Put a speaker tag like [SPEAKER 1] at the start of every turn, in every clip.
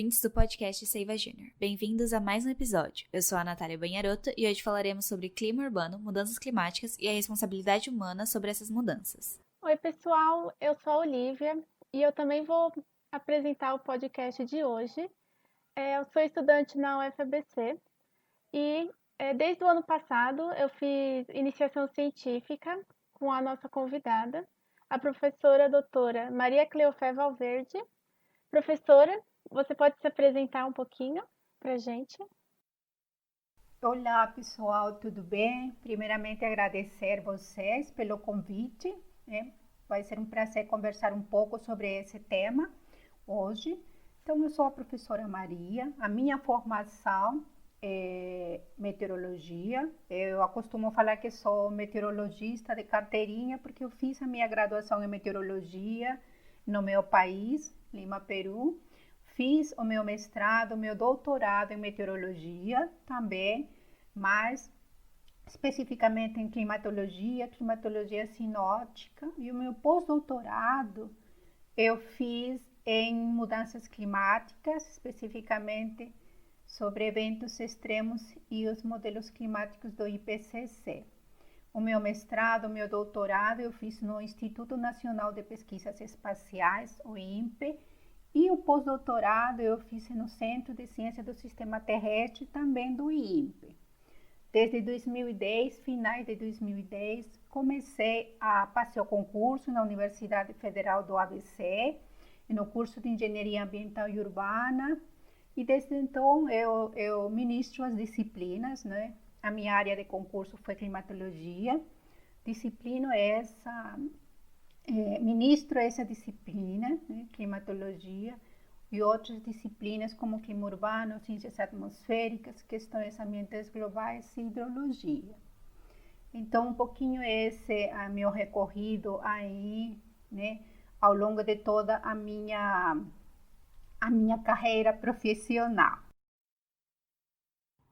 [SPEAKER 1] ouvintes do podcast Seiva Júnior. Bem-vindos a mais um episódio. Eu sou a Natália Banharoto e hoje falaremos sobre clima urbano, mudanças climáticas e a responsabilidade humana sobre essas mudanças.
[SPEAKER 2] Oi, pessoal, eu sou a Olivia e eu também vou apresentar o podcast de hoje. Eu sou estudante na UFABC e desde o ano passado eu fiz iniciação científica com a nossa convidada, a professora doutora Maria Cleofé Valverde. Professora, você pode se apresentar um pouquinho para a gente?
[SPEAKER 3] Olá, pessoal, tudo bem? Primeiramente, agradecer vocês pelo convite. Vai ser um prazer conversar um pouco sobre esse tema hoje. Então, eu sou a professora Maria. A minha formação é meteorologia. Eu costumo falar que sou meteorologista de carteirinha, porque eu fiz a minha graduação em meteorologia no meu país, Lima, Peru. Fiz o meu mestrado, o meu doutorado em meteorologia também, mas especificamente em climatologia sinótica, e o meu pós-doutorado eu fiz em mudanças climáticas, especificamente sobre eventos extremos e os modelos climáticos do IPCC. O meu mestrado, o meu doutorado eu fiz no Instituto Nacional de Pesquisas Espaciais, o INPE, e o pós-doutorado eu fiz no Centro de Ciência do Sistema Terrestre, também do INPE. Desde 2010, finais de 2010, comecei a fazer o concurso na Universidade Federal do ABC, no curso de Engenharia Ambiental e Urbana, e desde então eu ministro as disciplinas, né? A minha área de concurso foi climatologia, ministro essa disciplina, né? Climatologia, e outras disciplinas como clima urbano, ciências atmosféricas, questões ambientais globais e hidrologia. Então, um pouquinho esse é meu recorrido aí, né, ao longo de toda a minha carreira profissional.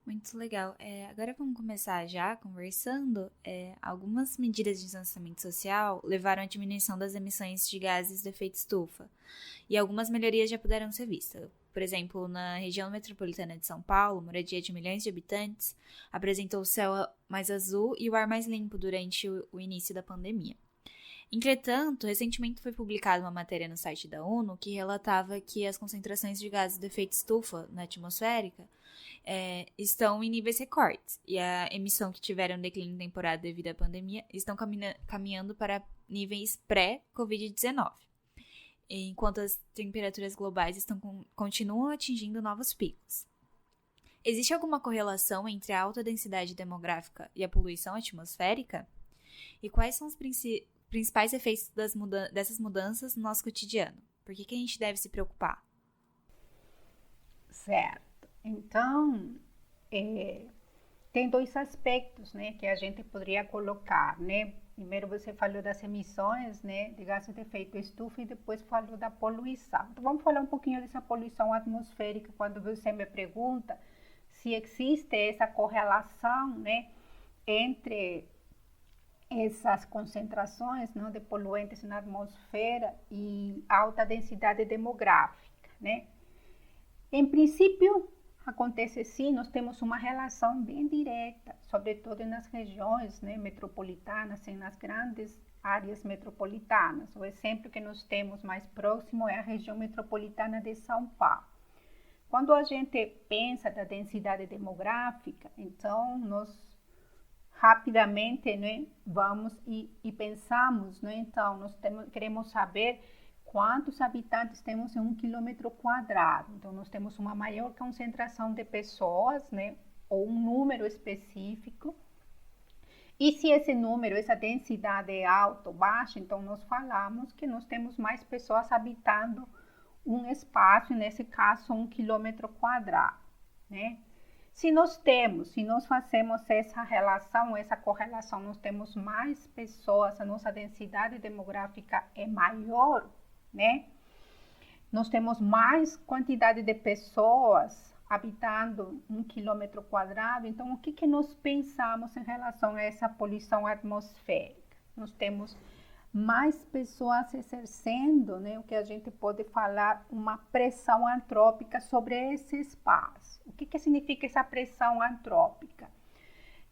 [SPEAKER 1] Muito legal. Agora vamos começar já conversando. Algumas medidas de distanciamento social levaram à diminuição das emissões de gases de efeito estufa e algumas melhorias já puderam ser vistas. Por exemplo, na região metropolitana de São Paulo, moradia de milhões de habitantes, apresentou o céu mais azul e o ar mais limpo durante o início da pandemia. Entretanto, recentemente foi publicada uma matéria no site da ONU que relatava que as concentrações de gases de efeito estufa na atmosférica estão em níveis recordes e a emissão que tiveram declínio temporário devido à pandemia estão caminhando para níveis pré-Covid-19, enquanto as temperaturas globais continuam atingindo novos picos. Existe alguma correlação entre a alta densidade demográfica e a poluição atmosférica? E quais são os principais efeitos dessas mudanças no nosso cotidiano? Por que a gente deve se preocupar?
[SPEAKER 3] Certo. Então, tem dois aspectos, né, que a gente poderia colocar, né? Primeiro você falou das emissões, né, de gases de efeito estufa, e depois falou da poluição. Então, vamos falar um pouquinho dessa poluição atmosférica, quando você me pergunta se existe essa correlação, né, entre essas concentrações, né, de poluentes na atmosfera e alta densidade demográfica, né? Em princípio, acontece sim, nós temos uma relação bem direta, sobretudo nas regiões, né, metropolitanas e nas grandes áreas metropolitanas. O exemplo que nós temos mais próximo é a região metropolitana de São Paulo. Quando a gente pensa da densidade demográfica, então nós rapidamente, né, vamos e pensamos, né, então nós queremos saber quantos habitantes temos em 1 quilômetro quadrado. Então, nós temos uma maior concentração de pessoas, né, ou um número específico. E se esse número, essa densidade é alta ou baixa, então nós falamos que nós temos mais pessoas habitando um espaço, nesse caso, 1 quilômetro quadrado, né? Se nós fazemos essa relação, essa correlação, nós temos mais pessoas, a nossa densidade demográfica é maior, né? Nós temos mais quantidade de pessoas habitando 1 quilômetro quadrado. Então, o que nós pensamos em relação a essa poluição atmosférica? Nós temos mais pessoas exercendo, né, o que a gente pode falar, uma pressão antrópica sobre esse espaço. O que significa essa pressão antrópica?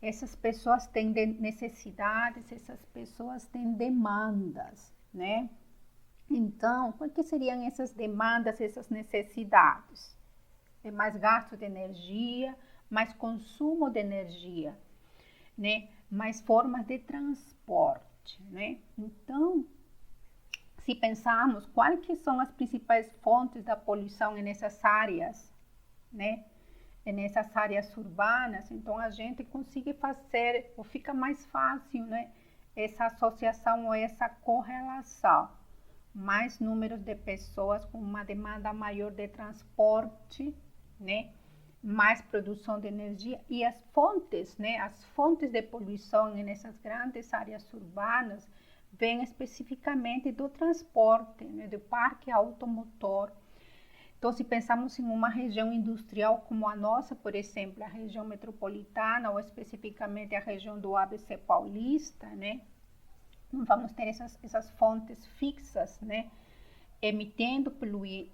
[SPEAKER 3] Essas pessoas têm necessidades, essas pessoas têm demandas, né? Então, quais que seriam essas demandas, essas necessidades? É mais gasto de energia, mais consumo de energia, né? Mais formas de transporte, né? Então, se pensarmos quais que são as principais fontes da poluição nessas áreas, né? Nessas áreas urbanas, então a gente consegue fazer, ou fica mais fácil, né? Essa associação ou essa correlação. Mais números de pessoas com uma demanda maior de transporte, né? Mais produção de energia e as fontes, né? As fontes de poluição nessas grandes áreas urbanas vêm especificamente do transporte, né? Do parque automotor. Então, se pensamos em uma região industrial como a nossa, por exemplo, a região metropolitana ou especificamente a região do ABC Paulista, né? Vamos ter essas fontes fixas, né? Emitendo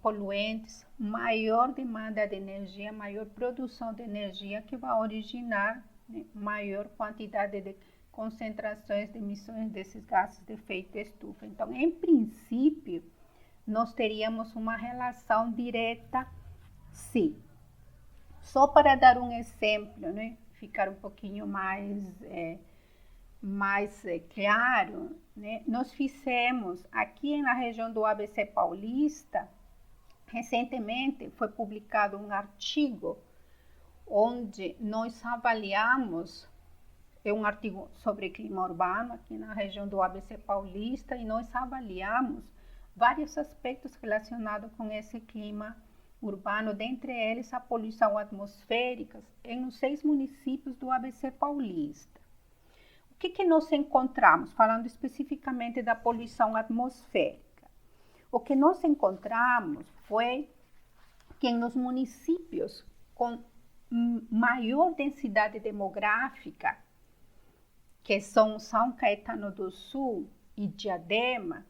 [SPEAKER 3] poluentes, maior demanda de energia, maior produção de energia que vai originar, né, maior quantidade de concentrações de emissões desses gases de efeito estufa. Então, em princípio, nós teríamos uma relação direta, sim. Só para dar um exemplo, né, ficar um pouquinho mais claro, né, nós fizemos aqui na região do ABC Paulista, recentemente foi publicado um artigo onde nós avaliamos, é um artigo sobre clima urbano aqui na região do ABC Paulista, e nós avaliamos vários aspectos relacionados com esse clima urbano, dentre eles a poluição atmosférica em os 6 municípios do ABC Paulista. O que nós encontramos, falando especificamente da poluição atmosférica? O que nós encontramos foi que nos municípios com maior densidade demográfica, que são São Caetano do Sul e Diadema,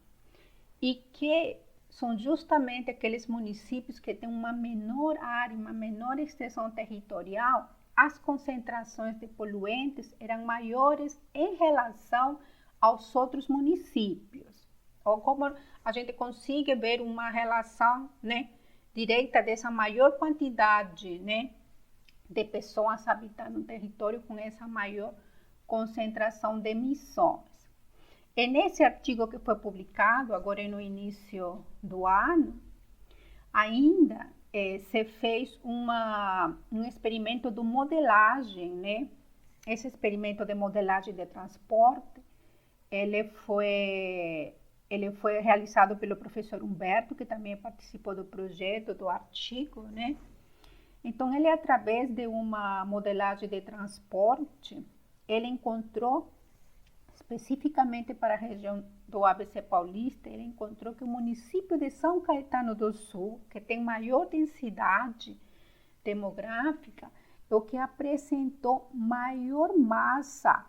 [SPEAKER 3] e que são justamente aqueles municípios que têm uma menor área, uma menor extensão territorial, as concentrações de poluentes eram maiores em relação aos outros municípios. Ou como a gente consegue ver uma relação, né, direta dessa maior quantidade, né, de pessoas habitando o território com essa maior concentração de emissões. E nesse artigo que foi publicado agora no início do ano, ainda se fez um experimento de modelagem, né? Esse experimento de modelagem de transporte, ele foi realizado pelo professor Humberto, que também participou do projeto, do artigo, né? Então, ele, através de uma modelagem de transporte, ele encontrou, especificamente para a região do ABC Paulista, ele encontrou que o município de São Caetano do Sul, que tem maior densidade demográfica, é o que apresentou maior massa.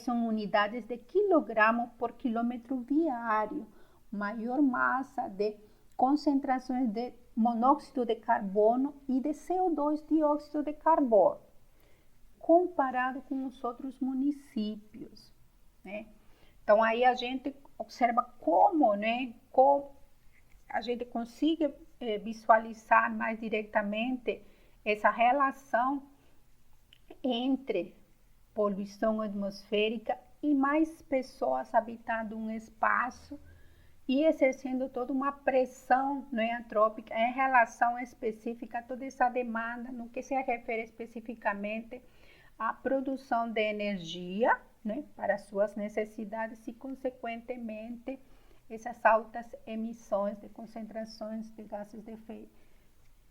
[SPEAKER 3] São unidades de quilograma por quilômetro viário, maior massa de concentrações de monóxido de carbono e de CO2, dióxido de carbono, comparado com os outros municípios, né? Então, aí a gente observa como, né, como a gente consegue visualizar mais diretamente essa relação entre poluição atmosférica e mais pessoas habitando um espaço e exercendo toda uma pressão, né, antrópica em relação específica a toda essa demanda no que se refere especificamente à produção de energia, né, para suas necessidades e, consequentemente, essas altas emissões de concentrações de gases de efeito,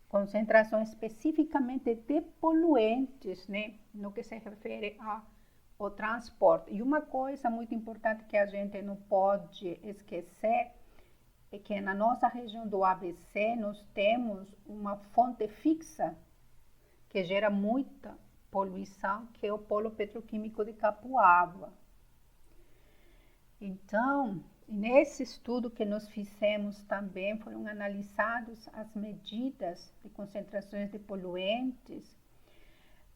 [SPEAKER 3] concentrações especificamente de poluentes, né, no que se refere ao transporte. E uma coisa muito importante que a gente não pode esquecer é que na nossa região do ABC nós temos uma fonte fixa que gera muita poluição, que é o polo petroquímico de Capuava. Então, nesse estudo que nós fizemos também foram analisadas as medidas de concentrações de poluentes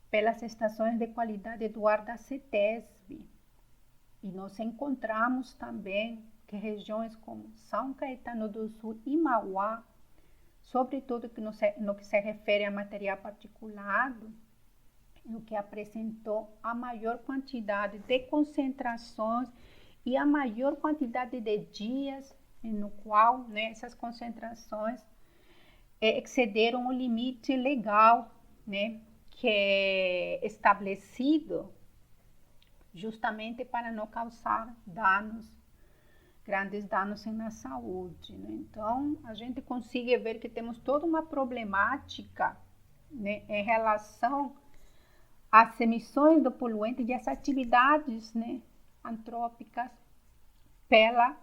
[SPEAKER 3] pelas estações de qualidade do ar da CETESB. E nós encontramos também que regiões como São Caetano do Sul e Mauá, sobretudo no que se refere a material particulado, no que apresentou a maior quantidade de concentrações e a maior quantidade de dias no qual, né, essas concentrações excederam o limite legal, né, que é estabelecido justamente para não causar grandes danos na saúde, né? Então, a gente consegue ver que temos toda uma problemática, né, em relação às emissões do poluente e as atividades, né, antrópicas pela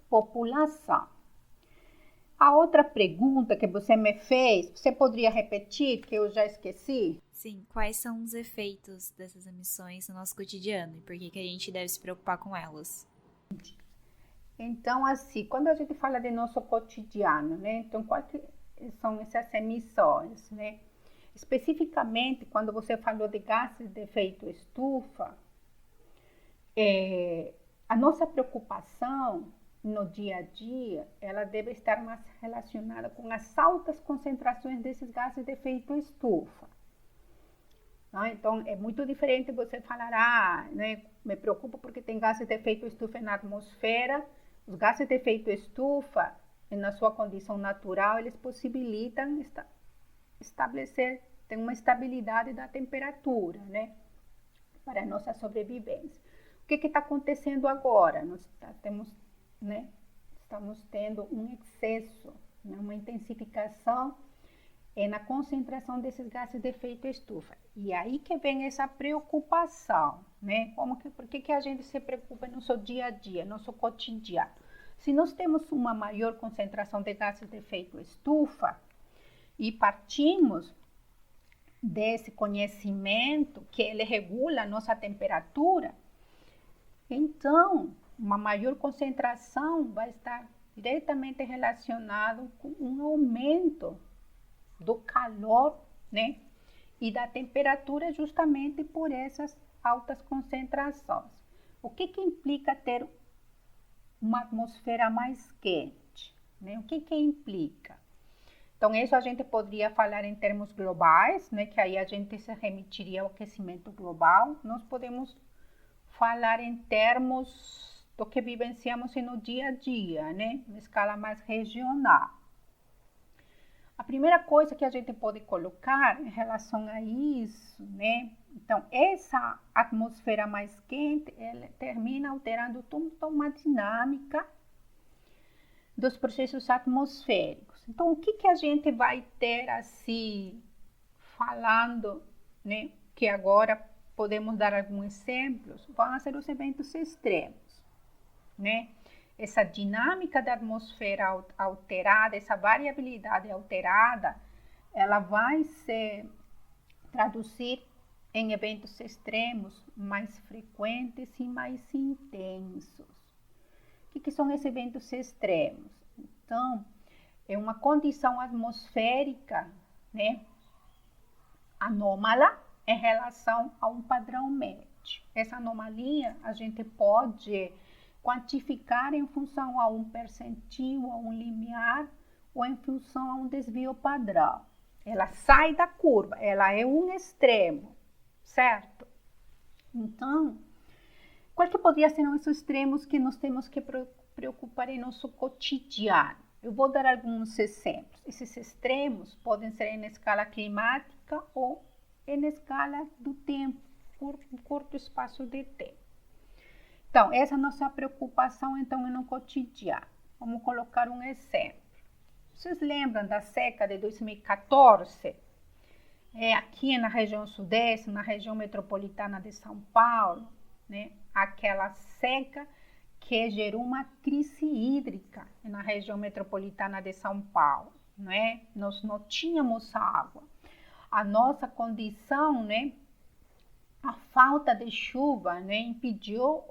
[SPEAKER 3] população. A outra pergunta que você me fez, você poderia repetir, que eu já esqueci?
[SPEAKER 1] Sim, quais são os efeitos dessas emissões no nosso cotidiano e por que a gente deve se preocupar com elas?
[SPEAKER 3] Então, assim, quando a gente fala de nosso cotidiano, né? Então, quais são essas emissões, né? Especificamente, quando você falou de gases de efeito estufa, a nossa preocupação no dia a dia, ela deve estar mais relacionada com as altas concentrações desses gases de efeito estufa. Então, é muito diferente você falar, né, me preocupo porque tem gases de efeito estufa na atmosfera. Os gases de efeito estufa, na sua condição natural, eles possibilitam estabelecer, tem uma estabilidade da temperatura, né, para a nossa sobrevivência. O que está acontecendo agora? Nós estamos tendo um excesso, né, uma intensificação na concentração desses gases de efeito estufa. E aí que vem essa preocupação, né? Por que a gente se preocupa no seu dia a dia, no seu cotidiano? Se nós temos uma maior concentração de gases de efeito estufa e partimos desse conhecimento que ele regula a nossa temperatura, então uma maior concentração vai estar diretamente relacionado com um aumento do calor, né, e da temperatura justamente por essas altas concentrações. O que implica ter uma atmosfera mais quente, né? O que implica? Então, isso a gente poderia falar em termos globais, né, que aí a gente se remitiria ao aquecimento global. Nós podemos falar em termos do que vivenciamos no dia a dia, né, em escala mais regional. A primeira coisa que a gente pode colocar em relação a isso, né? Então, essa atmosfera mais quente, ela termina alterando toda uma dinâmica dos processos atmosféricos. Então, o que a gente vai ter assim, falando, né? Que agora podemos dar alguns exemplos, vão ser os eventos extremos, né? Essa dinâmica da atmosfera alterada, essa variabilidade alterada, ela vai se traduzir em eventos extremos mais frequentes e mais intensos. O que são esses eventos extremos? Então, é uma condição atmosférica, né, anômala em relação a um padrão médio. Essa anomalia a gente pode quantificar em função a um percentil, a um limiar, ou em função a um desvio padrão. Ela sai da curva, ela é um extremo, certo? Então, qual que poderia ser esses extremos que nós temos que preocupar em nosso cotidiano? Eu vou dar alguns exemplos. Esses extremos podem ser em escala climática ou em escala do tempo, por um curto espaço de tempo. Então, essa é a nossa preocupação, então, no cotidiano. Vamos colocar um exemplo. Vocês lembram da seca de 2014? Aqui na região sudeste, na região metropolitana de São Paulo, né? Aquela seca que gerou uma crise hídrica na região metropolitana de São Paulo, né? Nós não tínhamos água. A nossa condição, né, a falta de chuva, né, impediu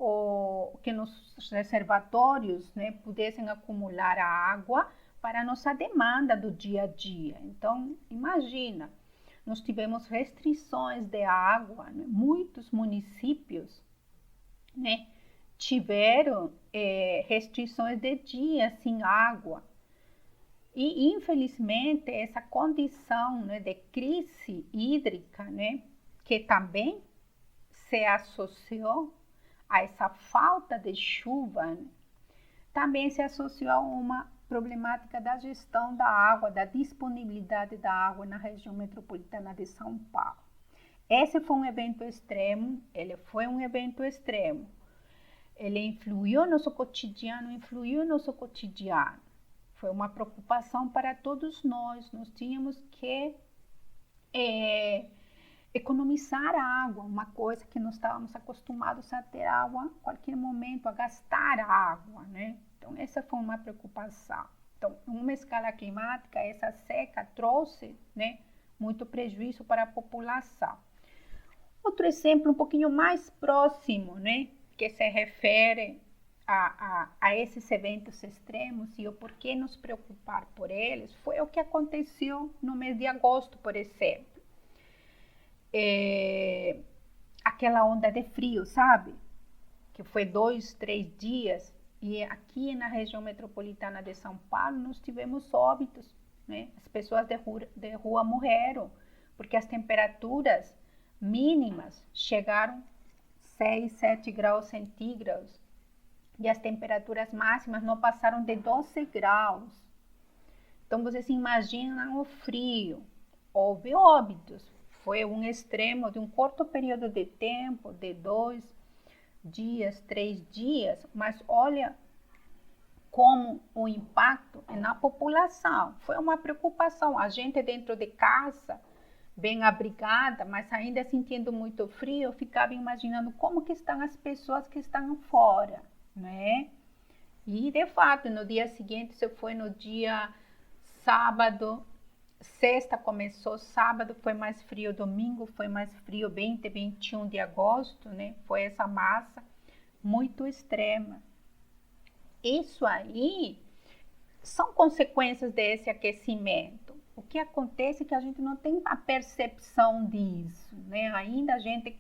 [SPEAKER 3] que nos reservatórios, né, pudessem acumular a água para a nossa demanda do dia a dia. Então, imagina, nós tivemos restrições de água, né? Muitos municípios, né, tiveram restrições de dias sem água. E, infelizmente, essa condição, né, de crise hídrica, né, que também se associou a essa falta de chuva, né, também se associou a uma problemática da gestão da água, da disponibilidade da água na região metropolitana de São Paulo. Esse foi um evento extremo, ele influiu no nosso cotidiano, Foi uma preocupação para todos nós, nós tínhamos que economizar água, uma coisa que nós estávamos acostumados a ter água a qualquer momento, a gastar água, né? Então, essa foi uma preocupação. Então, numa escala climática, essa seca trouxe, né, muito prejuízo para a população. Outro exemplo um pouquinho mais próximo, né, que se refere a esses eventos extremos e o porquê nos preocupar por eles, foi o que aconteceu no mês de agosto, por exemplo. Aquela onda de frio, sabe? Que foi 2, 3 dias. E aqui na região metropolitana de São Paulo, nós tivemos óbitos, né? As pessoas de rua morreram, porque as temperaturas mínimas chegaram 6, 7 graus centígrados. E as temperaturas máximas não passaram de 12 graus. Então, vocês imaginam o frio. Houve óbitos. Foi um extremo de um curto período de tempo, de 2 dias, 3 dias, mas olha como o impacto é na população. Foi uma preocupação. A gente dentro de casa, bem abrigada, mas ainda sentindo muito frio, eu ficava imaginando como que estão as pessoas que estão fora, né? E de fato, no dia seguinte, isso foi no dia sábado, sexta começou, sábado foi mais frio, domingo foi mais frio, 20, 21 de agosto, né? Foi essa massa muito extrema. Isso aí são consequências desse aquecimento. O que acontece é que a gente não tem a percepção disso, né? Ainda a gente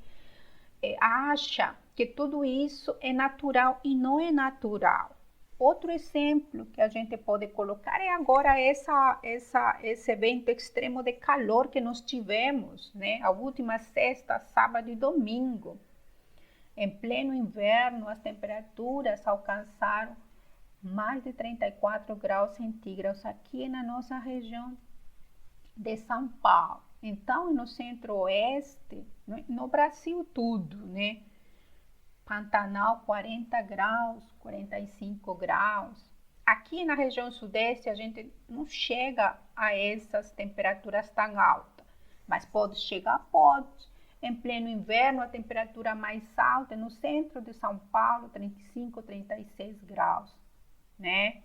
[SPEAKER 3] acha que tudo isso é natural e não é natural. Outro exemplo que a gente pode colocar é agora esse evento extremo de calor que nós tivemos, né? A última sexta, sábado e domingo. Em pleno inverno, as temperaturas alcançaram mais de 34 graus centígrados aqui na nossa região de São Paulo. Então, no centro-oeste, no Brasil tudo, né? Pantanal 40 graus, 45 graus. Aqui na região sudeste a gente não chega a essas temperaturas tão altas, mas pode chegar, pode. Em pleno inverno a temperatura mais alta é no centro de São Paulo, 35, 36 graus, né?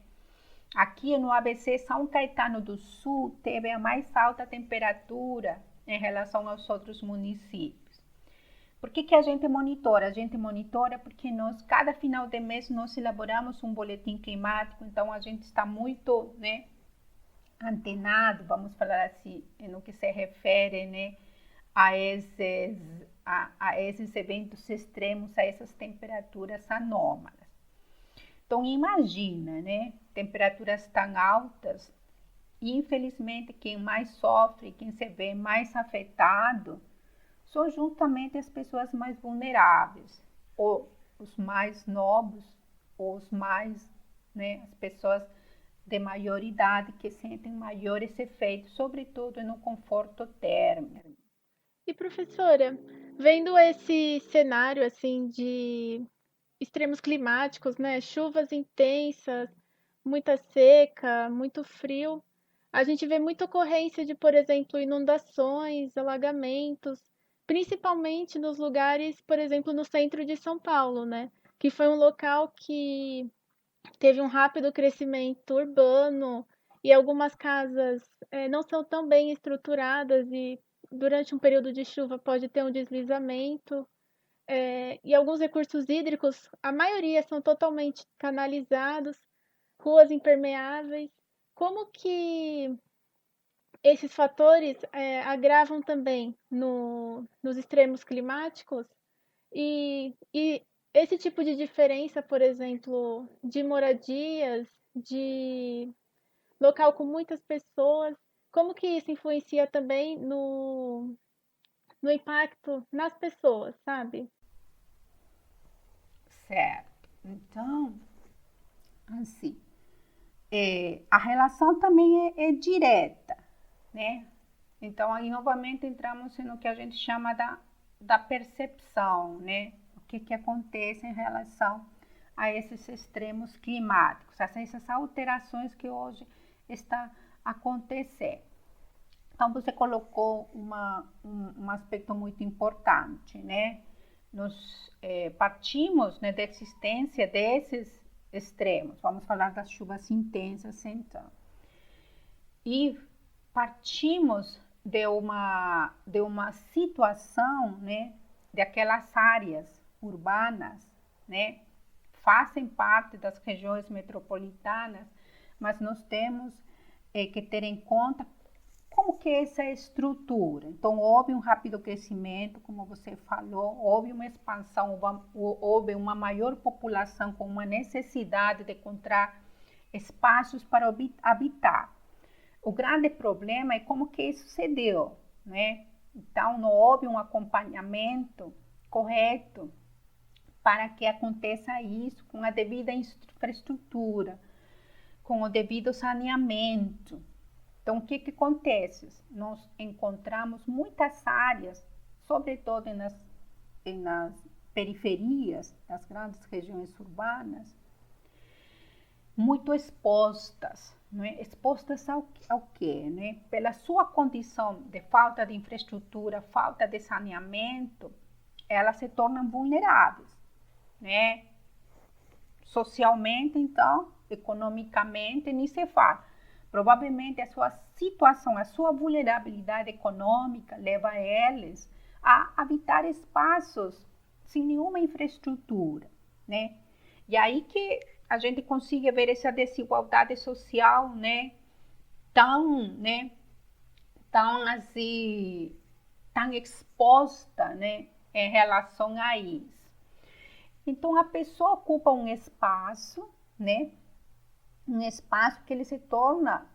[SPEAKER 3] Aqui no ABC São Caetano do Sul teve a mais alta temperatura em relação aos outros municípios. Por que a gente monitora? A gente monitora porque nós, cada final de mês, nós elaboramos um boletim climático, então a gente está muito, né, antenado, vamos falar assim, no que se refere, né, a esses eventos extremos, a essas temperaturas anômalas. Então, imagina, né, temperaturas tão altas, e infelizmente quem mais sofre, quem se vê mais afetado, são justamente as pessoas mais vulneráveis, ou os mais novos, ou os mais, né, as pessoas de maior idade que sentem maiores efeitos, sobretudo no conforto térmico.
[SPEAKER 2] E professora, vendo esse cenário assim de extremos climáticos, né, chuvas intensas, muita seca, muito frio, a gente vê muita ocorrência de, por exemplo, inundações, alagamentos, principalmente nos lugares, por exemplo, no centro de São Paulo, né, que foi um local que teve um rápido crescimento urbano e algumas casas não são tão bem estruturadas e durante um período de chuva pode ter um deslizamento. E alguns recursos hídricos, a maioria são totalmente canalizados, ruas impermeáveis. Como que esses fatores agravam também nos extremos climáticos e esse tipo de diferença, por exemplo, de moradias, de local com muitas pessoas, como que isso influencia também no impacto nas pessoas, sabe?
[SPEAKER 3] Certo. Então, assim, a relação também é direta, né? Então, aí novamente entramos no que a gente chama da percepção, né? O que acontece em relação a esses extremos climáticos, a essas alterações que hoje está acontecendo. Então, você colocou um aspecto muito importante, né? Nós partimos, né, da existência desses extremos. Vamos falar das chuvas intensas, então. E partimos de uma situação, né, de aquelas áreas urbanas, né, fazem parte das regiões metropolitanas, mas nós temos que ter em conta como que é essa estrutura. Então, houve um rápido crescimento, como você falou, houve uma expansão, houve uma maior população com uma necessidade de encontrar espaços para habitar. O grande problema é como que isso se deu, né? Então, não houve um acompanhamento correto para que aconteça isso com a devida infraestrutura, com o devido saneamento. Então, o que acontece? Nós encontramos muitas áreas, sobretudo nas periferias das grandes regiões urbanas, muito expostas. Né? Expostas ao quê? Né? Pela sua condição de falta de infraestrutura, falta de saneamento, elas se tornam vulneráveis. Né? Socialmente, então, economicamente, nem se fala. Provavelmente a sua situação, a sua vulnerabilidade econômica leva eles a habitar espaços sem nenhuma infraestrutura, né? E aí que a gente consiga ver essa desigualdade social, né? Tão assim, tão exposta, né? Em relação a isso. Então a pessoa ocupa um espaço, né? Um espaço que ele se torna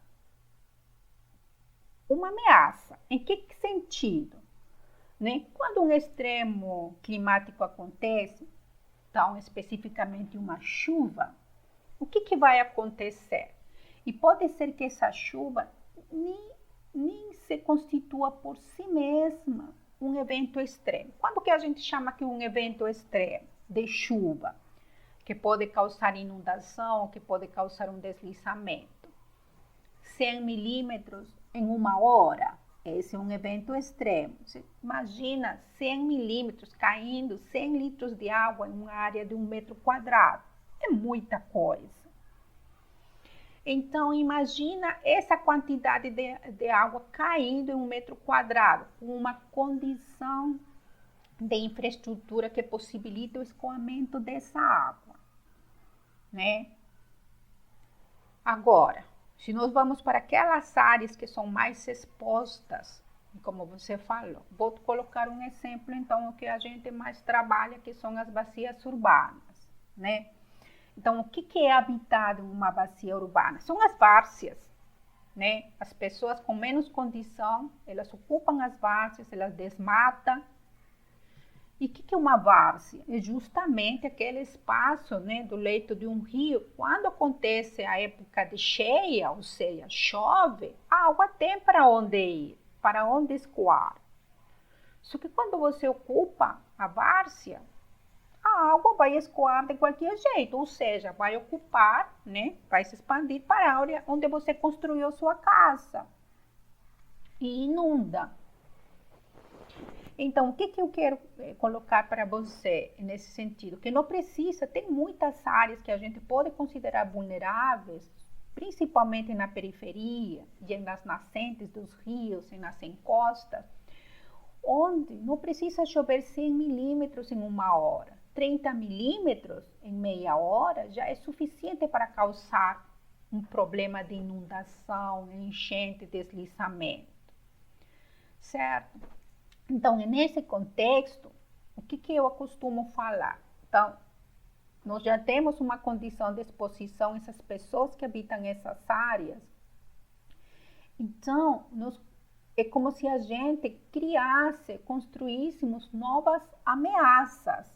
[SPEAKER 3] uma ameaça. Em que sentido? Né? Quando um extremo climático acontece, então especificamente uma chuva, o que vai acontecer? E pode ser que essa chuva nem se constitua por si mesma um evento extremo. Quando que a gente chama que um evento extremo de chuva? Que pode causar inundação, que pode causar um deslizamento. 100 milímetros em uma hora, esse é um evento extremo. Você imagina 100 milímetros caindo 100 litros de água em uma área de 1 metro quadrado. É muita coisa. Então, imagina essa quantidade de água caindo em 1 metro quadrado, com uma condição de infraestrutura que possibilita o escoamento dessa água. Né? Agora, se nós vamos para aquelas áreas que são mais expostas, como você falou, vou colocar um exemplo, então, o que a gente mais trabalha, que são as bacias urbanas, né? Então, o que é habitado em uma bacia urbana? São as várzeas, né? As pessoas com menos condição, elas ocupam as várzeas, elas desmatam. E o que é uma várzea? É justamente aquele espaço, né, do leito de um rio. Quando acontece a época de cheia, ou seja, chove, a água tem para onde ir, para onde escoar. Só que quando você ocupa a várzea, a água vai escoar de qualquer jeito, ou seja, vai ocupar, né, vai se expandir para a área onde você construiu sua casa e inunda. Então, o que eu quero colocar para você nesse sentido? Que não precisa, tem muitas áreas que a gente pode considerar vulneráveis, principalmente na periferia, e nas nascentes dos rios e nas encostas, onde não precisa chover 100 milímetros em uma hora. 30 milímetros em meia hora já é suficiente para causar um problema de inundação, enchente, deslizamento. Certo? Então, nesse contexto, o que eu costumo falar? Então, nós já temos uma condição de exposição, essas pessoas que habitam essas áreas. Então, é como se a gente construíssemos novas ameaças.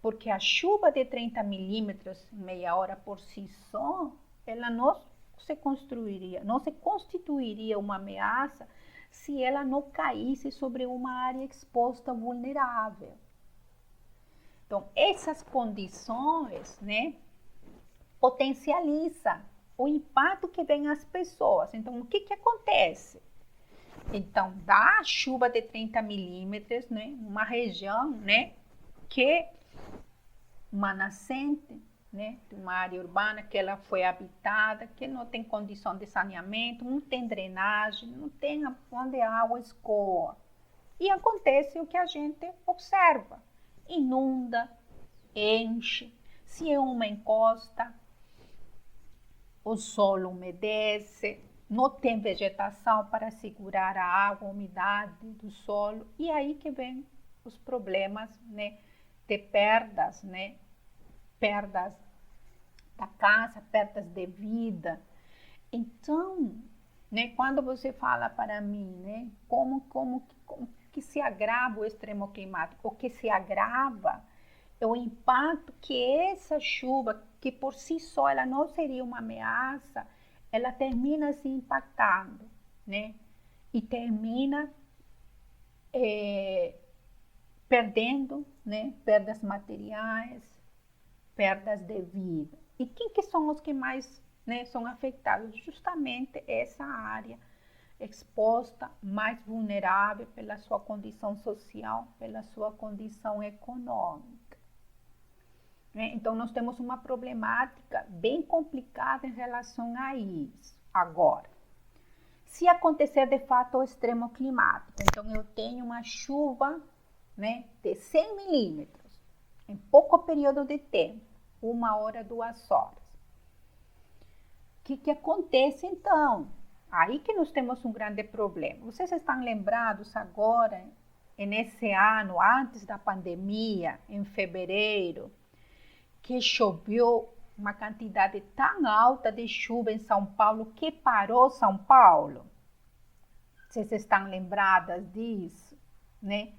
[SPEAKER 3] Porque a chuva de 30 milímetros em meia hora por si só, ela não se constituiria uma ameaça se ela não caísse sobre uma área exposta vulnerável. Então, essas condições, né, potencializam o impacto que vem às pessoas. Então, o que acontece? Então, da chuva de 30 milímetros, né, uma região, né, que uma nascente, né, de uma área urbana que ela foi habitada, que não tem condição de saneamento, não tem drenagem, não tem onde a água escoa. E acontece o que a gente observa. Inunda, enche, se é uma encosta, o solo umedece, não tem vegetação para segurar a água, a umidade do solo, e aí que vem os problemas, né, de perdas, né, perdas da casa, perdas de vida. Então, né, quando você fala para mim, né, como que se agrava o extremo climático, o que se agrava é o impacto que essa chuva, que por si só ela não seria uma ameaça, ela termina se impactando, né, e termina perdendo, né, perdas materiais, perdas de vida. E quem que são os que mais, né, são afetados? Justamente essa área exposta, mais vulnerável pela sua condição social, pela sua condição econômica. Então, nós temos uma problemática bem complicada em relação a isso. Agora, se acontecer de fato o extremo climático, então eu tenho uma chuva, né, de 100 milímetros em pouco período de tempo, 1 hora, 2 horas. O que acontece então? Aí que nós temos um grande problema. Vocês estão lembrados agora, nesse ano, antes da pandemia, em fevereiro, que choveu uma quantidade tão alta de chuva em São Paulo que parou São Paulo? Vocês estão lembradas disso, né?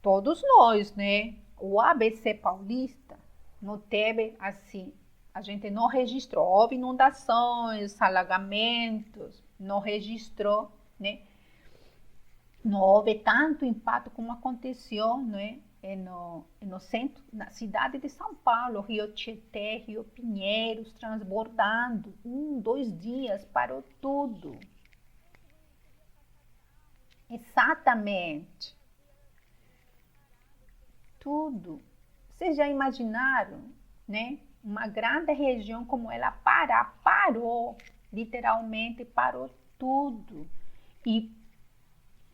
[SPEAKER 3] Todos nós, né? O ABC Paulista não teve assim, a gente não registrou, houve inundações, alagamentos, não registrou, né? Não houve tanto impacto como aconteceu, né? No centro, na cidade de São Paulo, Rio Tietê, Rio Pinheiros, transbordando. 2 dias parou tudo. Exatamente. Tudo. Vocês já imaginaram, né? Uma grande região como ela parou, literalmente parou tudo. E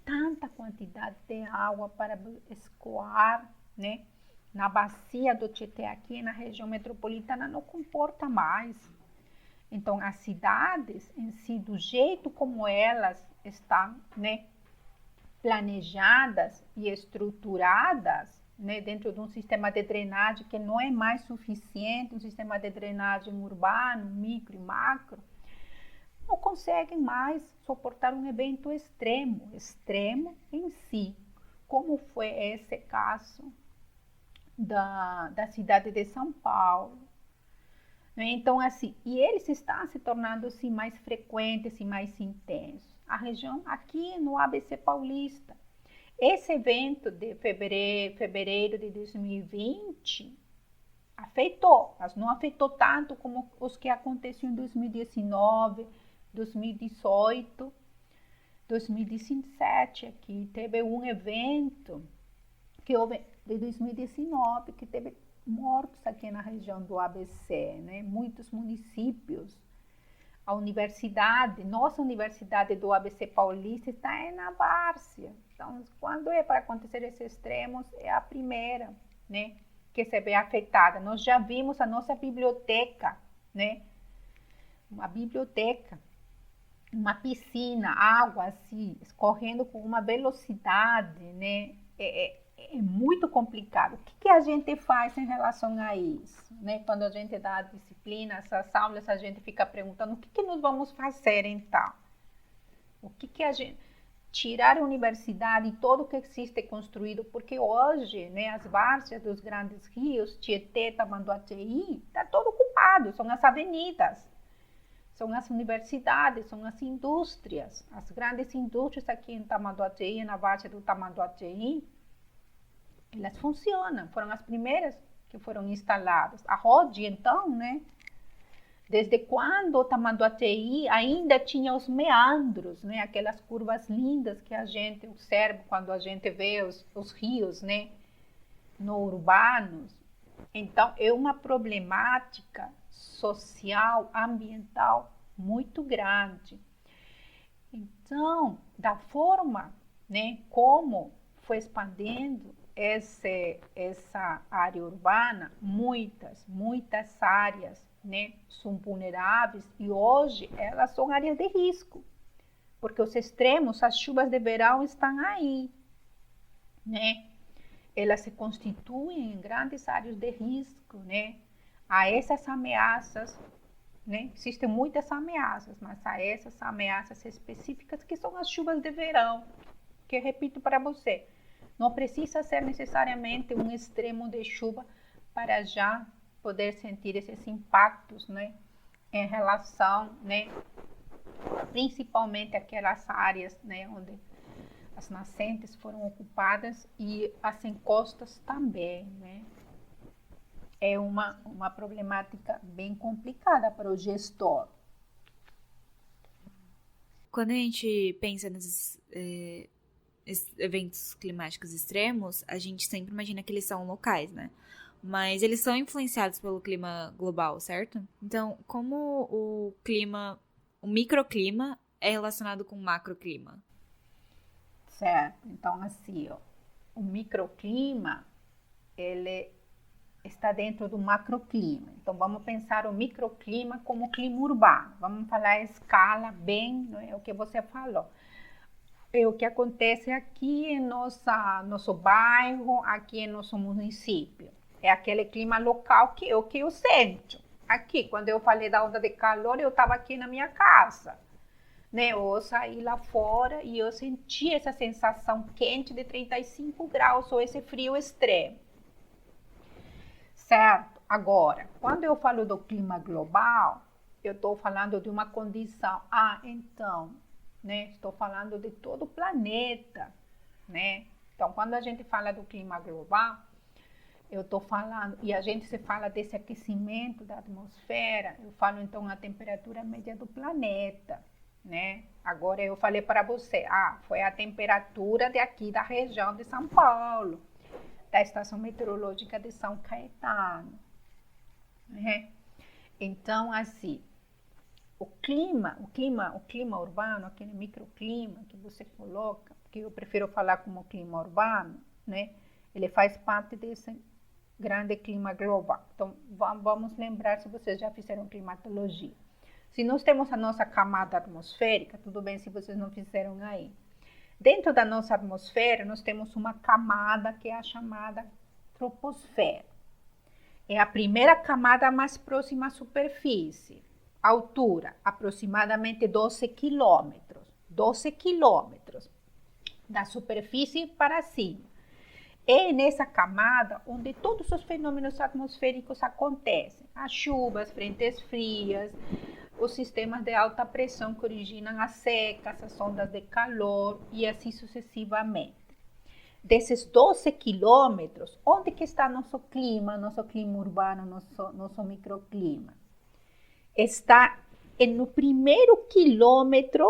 [SPEAKER 3] tanta quantidade de água para escoar, né, na bacia do Tietê, aqui na região metropolitana, não comporta mais. Então, as cidades em si, do jeito como elas estão, né, planejadas e estruturadas, né, dentro de um sistema de drenagem que não é mais suficiente, um sistema de drenagem urbano, micro e macro, não conseguem mais suportar um evento extremo em si, como foi esse caso da cidade de São Paulo. Então, assim, e eles estão se tornando assim, mais frequentes e mais intensos. A região aqui no ABC Paulista, esse evento de fevereiro de 2020 afetou, mas não afetou tanto como os que aconteciam em 2019, 2018, 2017. Aqui teve um evento que houve de 2019 que teve mortos aqui na região do ABC, né? Muitos municípios A universidade, nossa universidade do ABC Paulista está na várzea. Então, quando é para acontecer esses extremos, é a primeira, né, que se vê afetada. Nós já vimos a nossa biblioteca, né, uma biblioteca, uma piscina, água assim, escorrendo com uma velocidade, né, é muito complicado. O que a gente faz em relação a isso, né? Quando a gente dá a disciplina, essas aulas, a gente fica perguntando o que nós vamos fazer então? O que a gente... Tirar a universidade e tudo o que existe construído, porque hoje, né, as várzeas dos grandes rios, Tietê, Tamanduateí, está todo ocupado, são as avenidas, são as universidades, são as indústrias, as grandes indústrias aqui em Tamanduateí, na várzea do Tamanduateí, elas funcionam, foram as primeiras que foram instaladas. A Rode, então, né, desde quando o Tamanduateí ainda tinha os meandros, né, aquelas curvas lindas que a gente observa quando a gente vê os rios, né, no urbanos. Então, é uma problemática social, ambiental muito grande. Então, da forma, né, como foi expandindo essa área urbana, muitas áreas, né, são vulneráveis e hoje elas são áreas de risco, porque os extremos, as chuvas de verão estão aí, né? Elas se constituem em grandes áreas de risco, né? A essas ameaças, né? Existem muitas ameaças, mas a essas ameaças específicas que são as chuvas de verão, que eu repito para você, não precisa ser necessariamente um extremo de chuva para já poder sentir esses impactos, né, em relação, né, principalmente aquelas áreas, né, onde as nascentes foram ocupadas e as encostas também, né. É uma problemática bem complicada para o gestor.
[SPEAKER 1] Quando a gente pensa nesses eventos climáticos extremos, a gente sempre imagina que eles são locais, né? Mas eles são influenciados pelo clima global, certo? Então, como o microclima é relacionado com o macroclima?
[SPEAKER 3] Certo. Então, assim, ó, o microclima, ele está dentro do macroclima. Então, vamos pensar o microclima como clima urbano. Vamos falar a escala bem, não é o que você falou. É o que acontece aqui em nosso bairro, aqui em nosso município. É aquele clima local que eu sinto. Aqui, quando eu falei da onda de calor, eu estava aqui na minha casa, né? Eu saí lá fora e eu senti essa sensação quente de 35 graus ou esse frio extremo. Certo? Agora, quando eu falo do clima global, eu estou falando de uma condição. Então, né? Estou falando de todo o planeta, né? Então, quando a gente fala do clima global, eu estou falando, e a gente se fala desse aquecimento da atmosfera, eu falo então a temperatura média do planeta, né? Agora eu falei para você, foi a temperatura de aqui da região de São Paulo, da estação meteorológica de São Caetano, né? Então, assim, o clima urbano, aquele microclima que você coloca, que eu prefiro falar como clima urbano, né? Ele faz parte desse grande clima global. Então, vamos lembrar, se vocês já fizeram climatologia. Se nós temos a nossa camada atmosférica, tudo bem se vocês não fizeram aí. Dentro da nossa atmosfera, nós temos uma camada que é a chamada troposfera. É a primeira camada mais próxima à superfície. Altura, aproximadamente 12 quilômetros. 12 quilômetros da superfície para cima. É nessa camada onde todos os fenômenos atmosféricos acontecem. As chuvas, frentes frias, os sistemas de alta pressão que originam as secas, as ondas de calor e assim sucessivamente. Desses 12 quilômetros, onde que está nosso clima urbano, nosso microclima? Está no primeiro quilômetro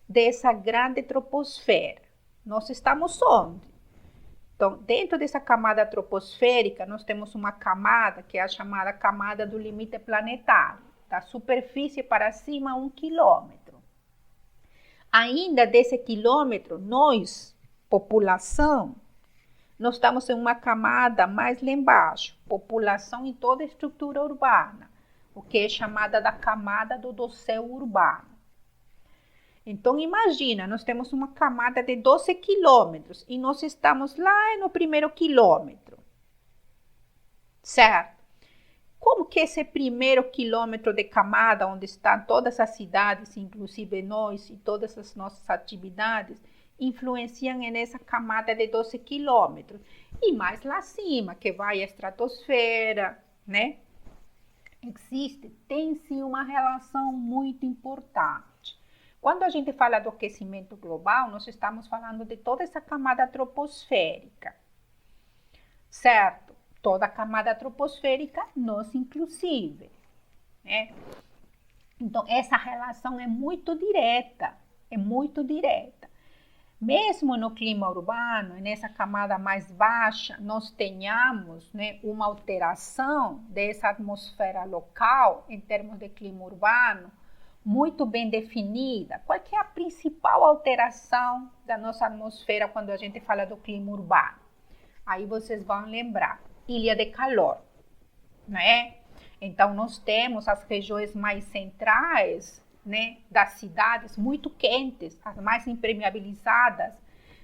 [SPEAKER 3] dessa grande troposfera. Nós estamos onde? Então, dentro dessa camada troposférica, nós temos uma camada que é a chamada camada do limite planetário. da superfície para cima 1 quilômetro. Ainda desse quilômetro, nós, população, nós estamos em uma camada mais lá embaixo, população em toda a estrutura urbana, o que é chamada da camada do dossel urbano. Então, imagina, nós temos uma camada de 12 quilômetros e nós estamos lá no primeiro quilômetro, certo? Como que esse primeiro quilômetro de camada, onde estão todas as cidades, inclusive nós e todas as nossas atividades, influenciam nessa camada de 12 quilômetros? E mais lá acima, que vai a estratosfera, né? Tem sim uma relação muito importante. Quando a gente fala do aquecimento global, nós estamos falando de toda essa camada troposférica, certo? Toda a camada troposférica, nós inclusive, né? Então, essa relação é muito direta, Mesmo no clima urbano, nessa camada mais baixa, nós tenhamos, né, uma alteração dessa atmosfera local, em termos de clima urbano, muito bem definida. Qual que é a principal alteração da nossa atmosfera quando a gente fala do clima urbano? Aí vocês vão lembrar, ilha de calor, né? Então, nós temos as regiões mais centrais, né, das cidades muito quentes, as mais impermeabilizadas,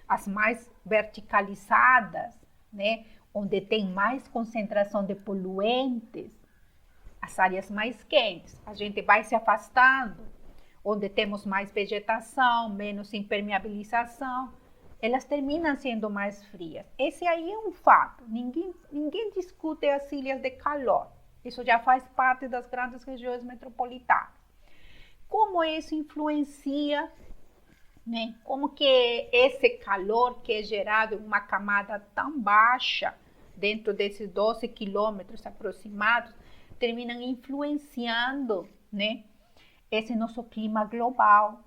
[SPEAKER 3] as mais verticalizadas, né, onde tem mais concentração de poluentes, as áreas mais quentes. A gente vai se afastando, onde temos mais vegetação, menos impermeabilização, elas terminam sendo mais frias. Esse aí é um fato, ninguém discute as ilhas de calor, isso já faz parte das grandes regiões metropolitanas. Como isso influencia, né? Como que esse calor que é gerado em uma camada tão baixa, dentro desses 12 quilômetros aproximados, terminam influenciando, né, esse nosso clima global.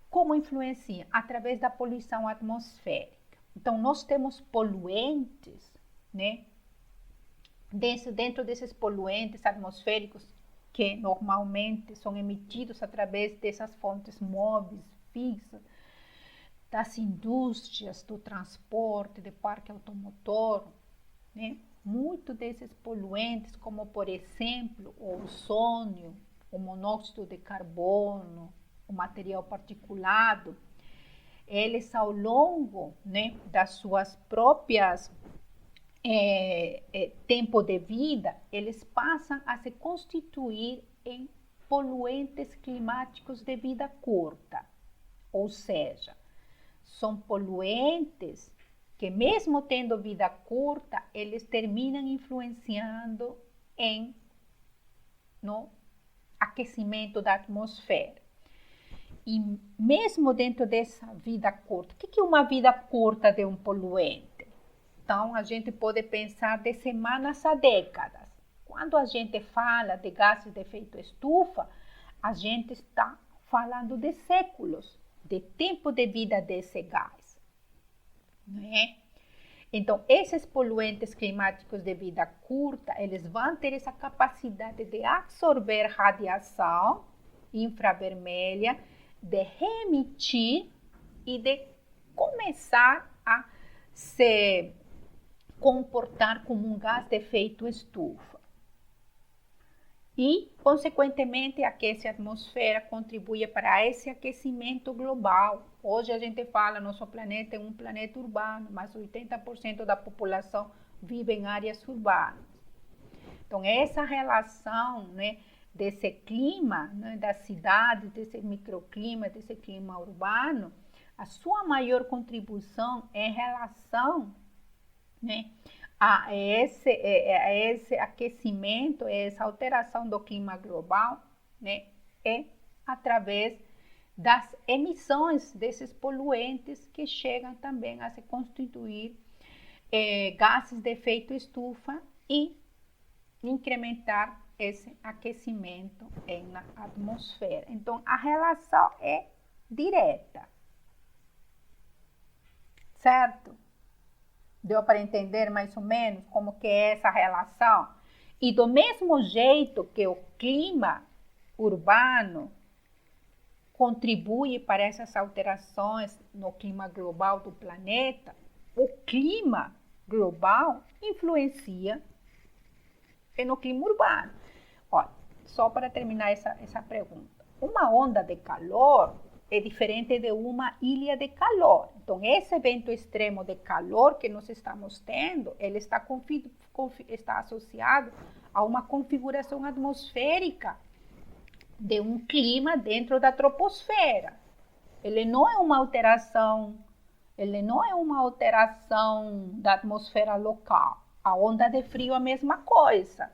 [SPEAKER 3] Como influencia? Através da poluição atmosférica. Então, nós temos poluentes, né, dentro desses poluentes atmosféricos, que normalmente são emitidos através dessas fontes móveis, fixas, das indústrias, do transporte, do parque automotor, né? Muitos desses poluentes, como por exemplo o ozônio, o monóxido de carbono, o material particulado, eles ao longo, né, das suas próprias tempo de vida, eles passam a se constituir em poluentes climáticos de vida curta, ou seja, são poluentes que mesmo tendo vida curta, eles terminam influenciando no aquecimento da atmosfera. E mesmo dentro dessa vida curta, o que é uma vida curta de um poluente? Então, a gente pode pensar de semanas a décadas. Quando a gente fala de gases de efeito estufa, a gente está falando de séculos, de tempo de vida desse gás, né? Então, esses poluentes climáticos de vida curta, eles vão ter essa capacidade de absorver radiação infravermelha, de reemitir e de começar a se comportar como um gás de efeito estufa. E, consequentemente, aquece a atmosfera, contribui para esse aquecimento global. Hoje a gente fala, nosso planeta é um planeta urbano, mas 80% da população vive em áreas urbanas. Então, essa relação, né, desse clima, né, da cidade, desse microclima, desse clima urbano, a sua maior contribuição em relação, né, a esse aquecimento, essa alteração do clima global, né, é através das emissões desses poluentes que chegam também a se constituir gases de efeito estufa e incrementar esse aquecimento na atmosfera. Então, a relação é direta, certo? Deu para entender mais ou menos como que é essa relação? E do mesmo jeito que o clima urbano contribui para essas alterações no clima global do planeta, o clima global influencia no clima urbano. Olha, só para terminar essa pergunta. Uma onda de calor é diferente de uma ilha de calor. Então, esse evento extremo de calor que nós estamos tendo, ele está associado a uma configuração atmosférica de um clima dentro da troposfera. Ele não é uma alteração da atmosfera local. A onda de frio é a mesma coisa.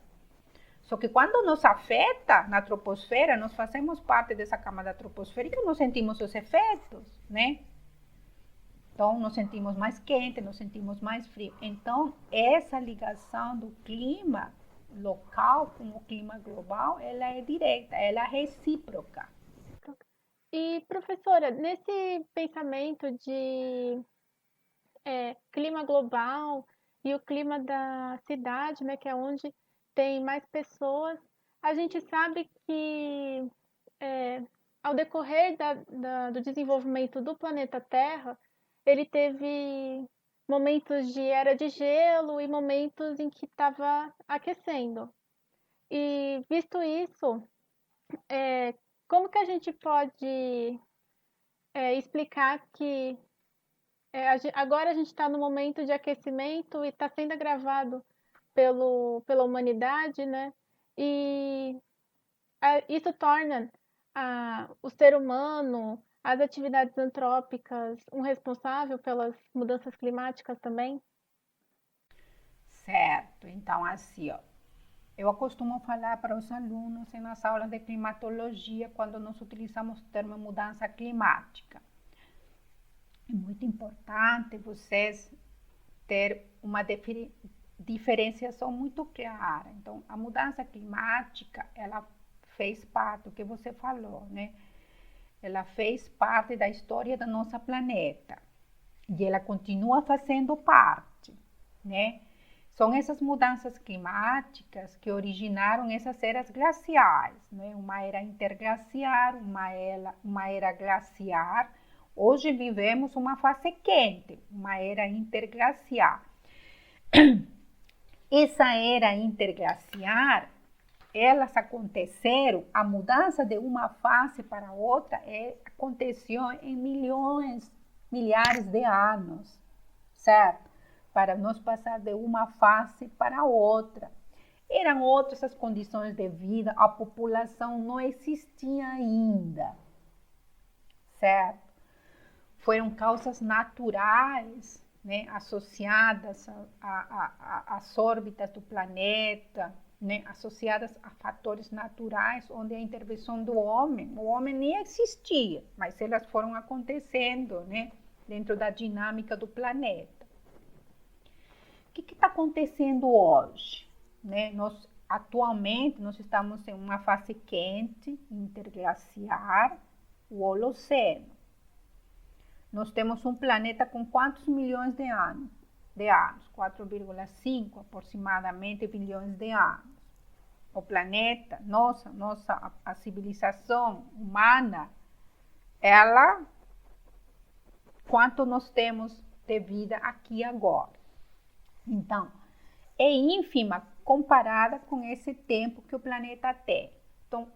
[SPEAKER 3] Só que quando nos afeta na troposfera, nós fazemos parte dessa camada troposférica e nós sentimos os efeitos, né? Então, nos sentimos mais quente, nos sentimos mais frio. Então, essa ligação do clima local com o clima global, ela é direta, ela é recíproca.
[SPEAKER 2] E, professora, nesse pensamento de clima global e o clima da cidade, né, que é onde tem mais pessoas, a gente sabe que ao decorrer do desenvolvimento do planeta Terra, ele teve momentos de era de gelo e momentos em que estava aquecendo. E visto isso, como que a gente pode explicar que agora a gente está no momento de aquecimento e está sendo agravado pela humanidade, né? E isso torna o ser humano, as atividades antrópicas, um responsável pelas mudanças climáticas também?
[SPEAKER 3] Certo. Então, assim, ó, eu costumo falar para os alunos nas aulas de climatologia, quando nós utilizamos o termo mudança climática. É muito importante vocês ter uma diferenciação muito clara. Então, a mudança climática, ela fez parte do que você falou, né? Ela fez parte da história do nosso planeta e ela continua fazendo parte, né? São essas mudanças climáticas que originaram essas eras glaciais, né? Uma era interglaciar, uma era glaciar. Hoje vivemos uma fase quente, uma era interglaciar. Essa era interglaciar, elas aconteceram, a mudança de uma fase para outra aconteceu em milhares de anos, certo? Para nós passar de uma fase para outra. Eram outras as condições de vida, a população não existia ainda, certo? Foram causas naturais, né, associadas às órbitas do planeta, né, associadas a fatores naturais, onde a intervenção do homem, o homem nem existia, mas elas foram acontecendo, né, dentro da dinâmica do planeta. O que está acontecendo hoje? Né? Atualmente, nós estamos em uma fase quente, interglaciar, o Holoceno. Nós temos um planeta com quantos milhões de anos? 4,5 aproximadamente bilhões de anos. O planeta, a civilização humana, quanto nós temos de vida aqui agora. Então, é ínfima comparada com esse tempo que o planeta tem. Então,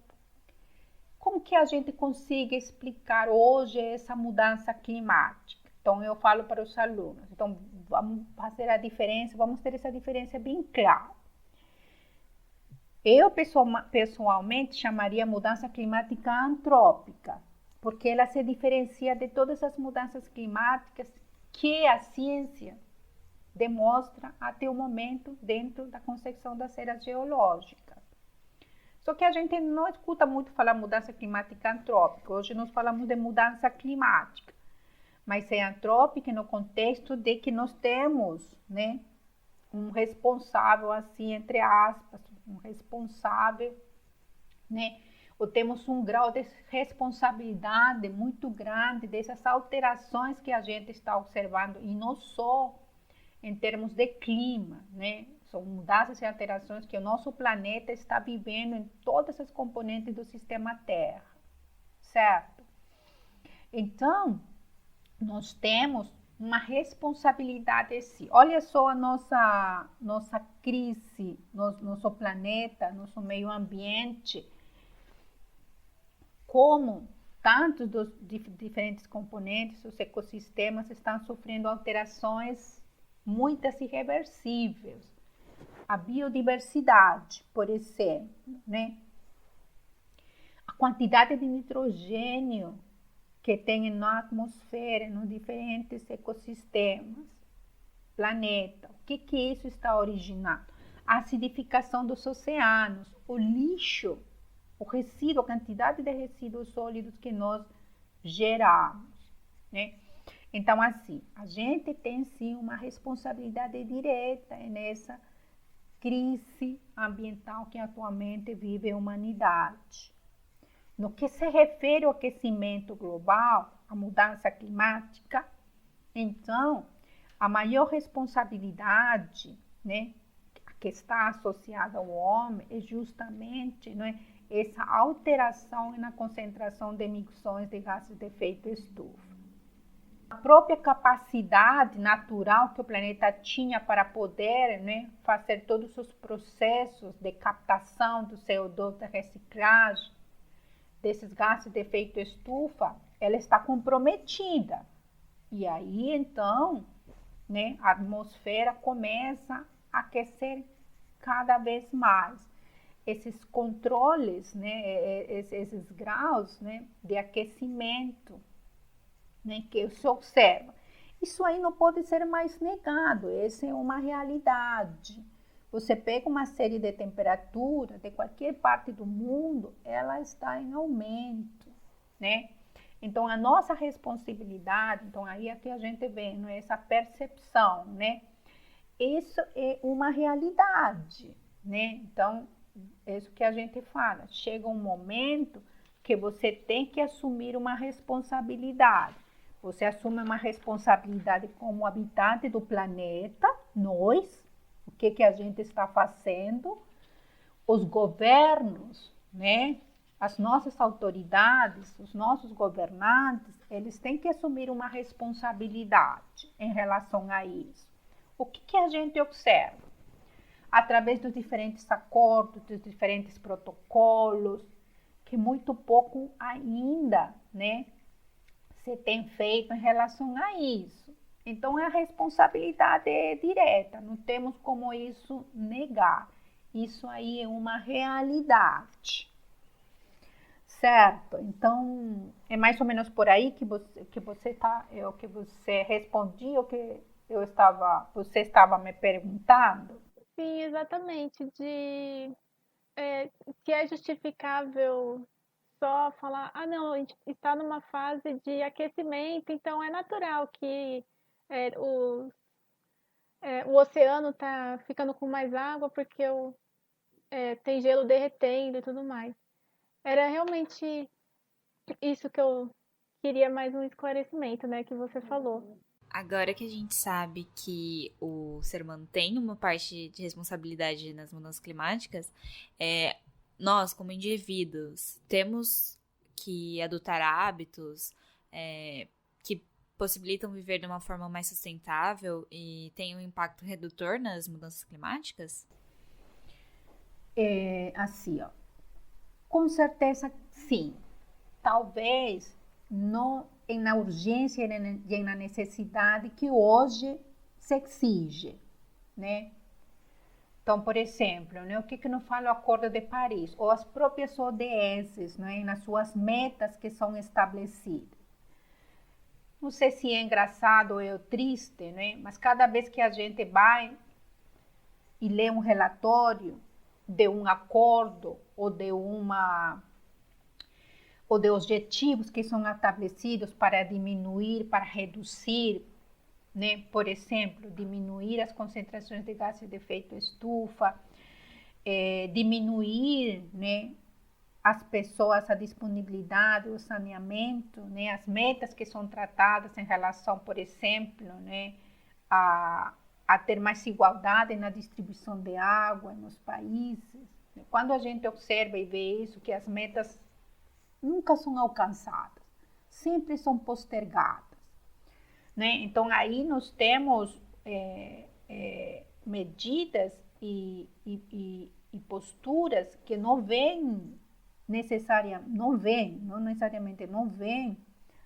[SPEAKER 3] como que a gente consegue explicar hoje essa mudança climática? Então, eu falo para os alunos. Então, vamos fazer a diferença, vamos ter essa diferença bem clara. Eu, pessoalmente, chamaria mudança climática antrópica, porque ela se diferencia de todas as mudanças climáticas que a ciência demonstra até o momento dentro da concepção das eras geológicas. Só que a gente não escuta muito falar mudança climática antrópica. Hoje nós falamos de mudança climática, mas é antrópica no contexto de que nós temos, né, um responsável, assim, entre aspas, um responsável, né, ou temos um grau de responsabilidade muito grande dessas alterações que a gente está observando, e não só em termos de clima, né? São mudanças e alterações que o nosso planeta está vivendo em todas as componentes do sistema Terra, certo? Então, nós temos uma responsabilidade sim. Olha só a nossa crise, nosso planeta, nosso meio ambiente, como tantos dos diferentes componentes, os ecossistemas estão sofrendo alterações muitas irreversíveis. A biodiversidade, por exemplo, né? A quantidade de nitrogênio que tem na atmosfera, nos diferentes ecossistemas, planeta. O que isso está originando? A acidificação dos oceanos, o lixo, o resíduo, a quantidade de resíduos sólidos que nós geramos, né? Então, assim, a gente tem sim uma responsabilidade direta nessa crise ambiental que atualmente vive a humanidade. No que se refere ao aquecimento global, à mudança climática, então, a maior responsabilidade, né, que está associada ao homem é justamente, né, essa alteração na concentração de emissões de gases de efeito estufa. A própria capacidade natural que o planeta tinha para poder, né, fazer todos os processos de captação do CO2, da reciclagem, desses gases de efeito estufa, ela está comprometida. E aí, então, né, a atmosfera começa a aquecer cada vez mais. Esses controles, né, esses graus, né, de aquecimento, né, que se observa. Isso aí não pode ser mais negado, essa é uma realidade. Você pega uma série de temperaturas de qualquer parte do mundo, ela está em aumento, né? Então, a nossa responsabilidade, então aí é que a gente vê, não é, essa percepção, né? Isso é uma realidade, né? Então, é isso que a gente fala. Chega um momento que você tem que assumir uma responsabilidade. Você assume uma responsabilidade como habitante do planeta, nós, o que a gente está fazendo, os governos, né? As nossas autoridades, os nossos governantes, eles têm que assumir uma responsabilidade em relação a isso. O que a gente observa? Através dos diferentes acordos, dos diferentes protocolos, que muito pouco ainda, né, se tem feito em relação a isso. Então, a responsabilidade é direta, não temos como isso negar. Isso aí é uma realidade, certo? Então, é mais ou menos por aí que você tá, é o que você respondia, o que você estava me perguntando.
[SPEAKER 2] Sim, exatamente. Que é justificável só falar, ah, não, a gente está numa fase de aquecimento, então é natural que é, o, o oceano está ficando com mais água porque tem gelo derretendo e tudo mais. Era realmente isso que eu queria mais um esclarecimento, né, que você falou.
[SPEAKER 1] Agora que a gente sabe que o ser humano tem uma parte de responsabilidade nas mudanças climáticas, nós, como indivíduos, temos que adotar hábitos que possibilitam viver de uma forma mais sustentável e tem um impacto redutor nas mudanças climáticas?
[SPEAKER 3] Assim, ó, com certeza sim. Talvez não na urgência e na necessidade que hoje se exige, né? Então, por exemplo, né, o que não fala o Acordo de Paris, ou as próprias ODS, né, nas suas metas que são estabelecidas. Não sei se é engraçado ou é triste, né, mas cada vez que a gente vai e lê um relatório de um acordo ou de objetivos que são estabelecidos para diminuir, para reduzir, né? Por exemplo, diminuir as concentrações de gases de efeito estufa, diminuir, né, as pessoas, a disponibilidade, o saneamento, né, as metas que são tratadas em relação, por exemplo, né, a ter mais igualdade na distribuição de água nos países. Quando a gente observa e vê isso, que as metas nunca são alcançadas, sempre são postergadas, né? Então, aí nós temos medidas e posturas que não vêm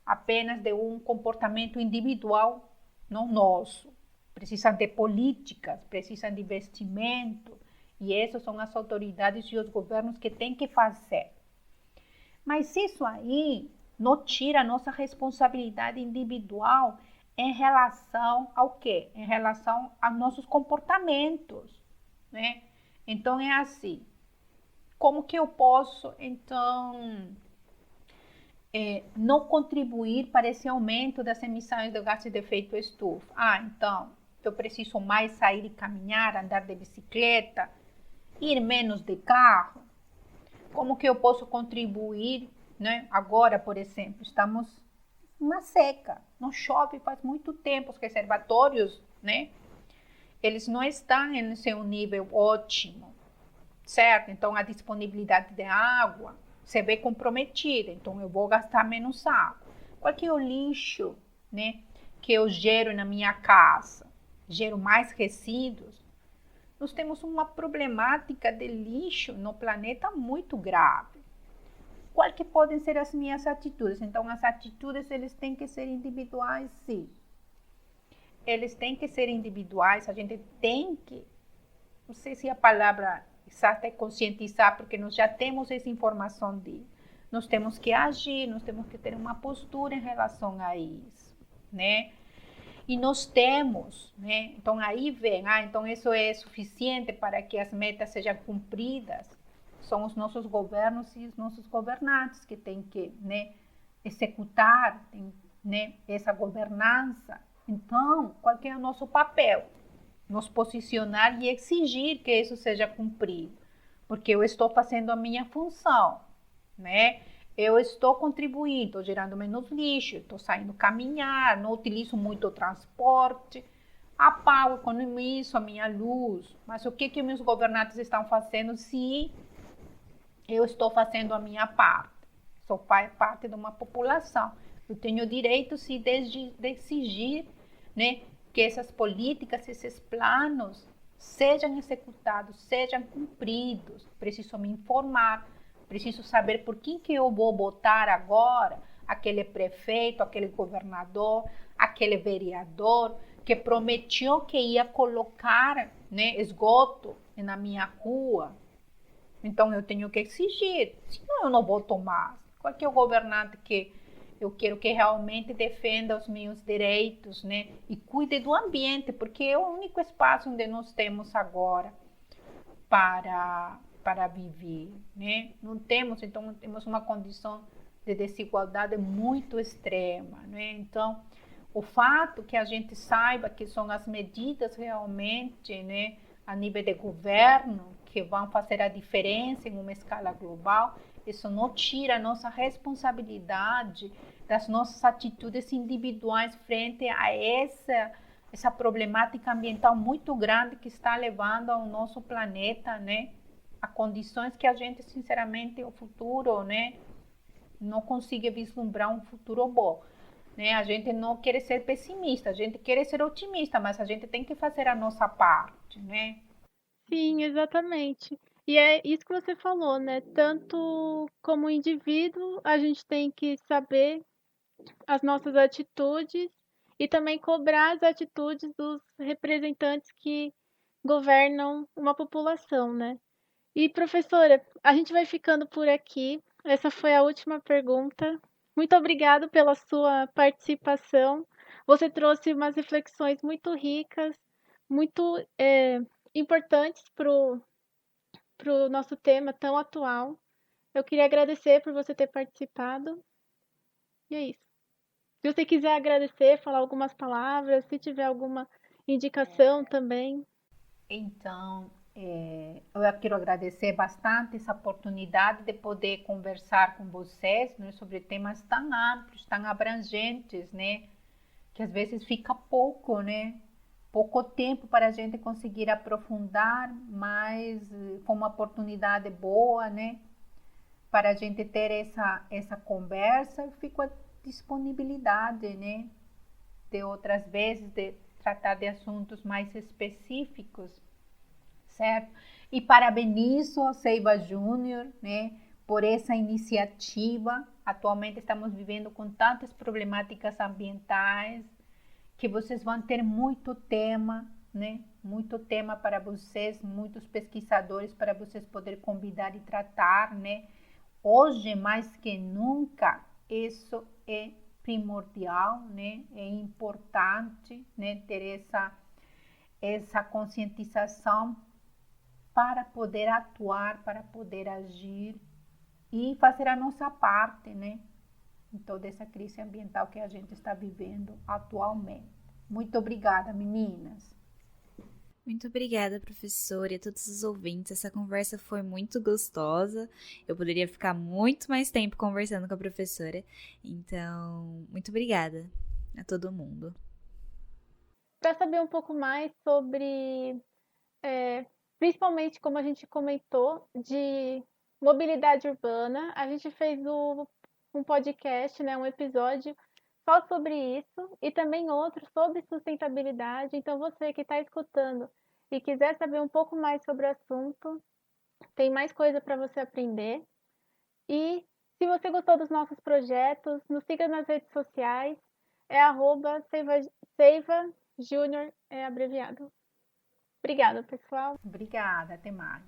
[SPEAKER 3] apenas de um comportamento individual, não nosso. Precisam de políticas, precisam de investimento, e essas são as autoridades e os governos que têm que fazer. Mas isso aí não tira a nossa responsabilidade individual em relação ao quê? Em relação aos nossos comportamentos, né? Então, é assim. Como que eu posso, então, não contribuir para esse aumento das emissões de gases de efeito estufa? Então, eu preciso mais sair e caminhar, andar de bicicleta, ir menos de carro. Como que eu posso contribuir, né? Agora, por exemplo, estamos numa seca, não chove faz muito tempo, os reservatórios, né? Eles não estão em seu nível ótimo, certo? Então, a disponibilidade de água se vê comprometida, então eu vou gastar menos água. Qual que é o lixo, né, que eu gero na minha casa? Gero mais resíduos? Nós temos uma problemática de lixo no planeta muito grave. Quais que podem ser as minhas atitudes? Então, as atitudes, eles têm que ser individuais, sim. Eles têm que ser individuais, a gente tem que, não sei se a palavra exata é conscientizar, porque nós já temos essa informação nós temos que agir, nós temos que ter uma postura em relação a isso, né? E nós temos, né? Então aí vem, então isso é suficiente para que as metas sejam cumpridas. São os nossos governos e os nossos governantes que têm que, né, executar, né, essa governança. Então, qual que é o nosso papel? Nos posicionar e exigir que isso seja cumprido, porque eu estou fazendo a minha função, né? Eu estou contribuindo, estou gerando menos lixo, estou saindo caminhar, não utilizo muito o transporte, apago, economizo a minha luz. Mas o que meus governantes estão fazendo se eu estou fazendo a minha parte? Sou parte de uma população. Eu tenho direito, sim, de exigir, né, que essas políticas, esses planos sejam executados, sejam cumpridos. Preciso me informar, preciso saber por quem que eu vou votar agora, aquele prefeito, aquele governador, aquele vereador que prometeu que ia colocar, né, esgoto na minha rua. Então eu tenho que exigir, senão eu não vou tomar. Qual que é o governante que eu quero que realmente defenda os meus direitos, né? E cuide do ambiente, porque é o único espaço onde nós temos agora para viver, né? Não temos, então, temos uma condição de desigualdade muito extrema, né? Então, o fato que a gente saiba que são as medidas realmente, né, a nível de governo, que vão fazer a diferença em uma escala global, isso não tira a nossa responsabilidade das nossas atitudes individuais frente a essa problemática ambiental muito grande que está levando ao nosso planeta, né, a condições que a gente, sinceramente, o futuro, né, não consegue vislumbrar um futuro bom. Né? A gente não quer ser pessimista, a gente quer ser otimista, mas a gente tem que fazer a nossa parte, né?
[SPEAKER 2] Sim, exatamente. E é isso que você falou, né? Tanto como indivíduo, a gente tem que saber as nossas atitudes e também cobrar as atitudes dos representantes que governam uma população, né? E professora, a gente vai ficando por aqui. Essa foi a última pergunta. Muito obrigado pela sua participação. Você trouxe umas reflexões muito ricas, muito importantes para o nosso tema tão atual. Eu queria agradecer por você ter participado. E é isso. Se você quiser agradecer, falar algumas palavras, se tiver alguma indicação também.
[SPEAKER 3] Então, eu quero agradecer bastante essa oportunidade de poder conversar com vocês, né, sobre temas tão amplos, tão abrangentes, né, que às vezes fica pouco, né, pouco tempo para a gente conseguir aprofundar, mas foi uma oportunidade boa, né? Para a gente ter essa conversa. Fico à disponibilidade, né? De outras vezes, de tratar de assuntos mais específicos, certo? E parabenizo a Seiva Júnior, né? Por essa iniciativa. Atualmente estamos vivendo com tantas problemáticas ambientais, que vocês vão ter muito tema, né? Muito tema para vocês, muitos pesquisadores para vocês poderem convidar e tratar, né? Hoje, mais que nunca, isso é primordial, né? É importante, né? Ter essa conscientização para poder atuar, para poder agir e fazer a nossa parte, né? Em toda essa crise ambiental que a gente está vivendo atualmente. Muito obrigada, meninas.
[SPEAKER 1] Muito obrigada, professora, e a todos os ouvintes. Essa conversa foi muito gostosa. Eu poderia ficar muito mais tempo conversando com a professora. Então, muito obrigada a todo mundo.
[SPEAKER 2] Para saber um pouco mais sobre, principalmente como a gente comentou, de mobilidade urbana, a gente fez um podcast, né, um episódio só sobre isso e também outro sobre sustentabilidade. Então, você que está escutando e quiser saber um pouco mais sobre o assunto, tem mais coisa para você aprender. E se você gostou dos nossos projetos, nos siga nas redes sociais, é @Seiva Júnior, é abreviado. Obrigada, pessoal.
[SPEAKER 3] Obrigada, até mais.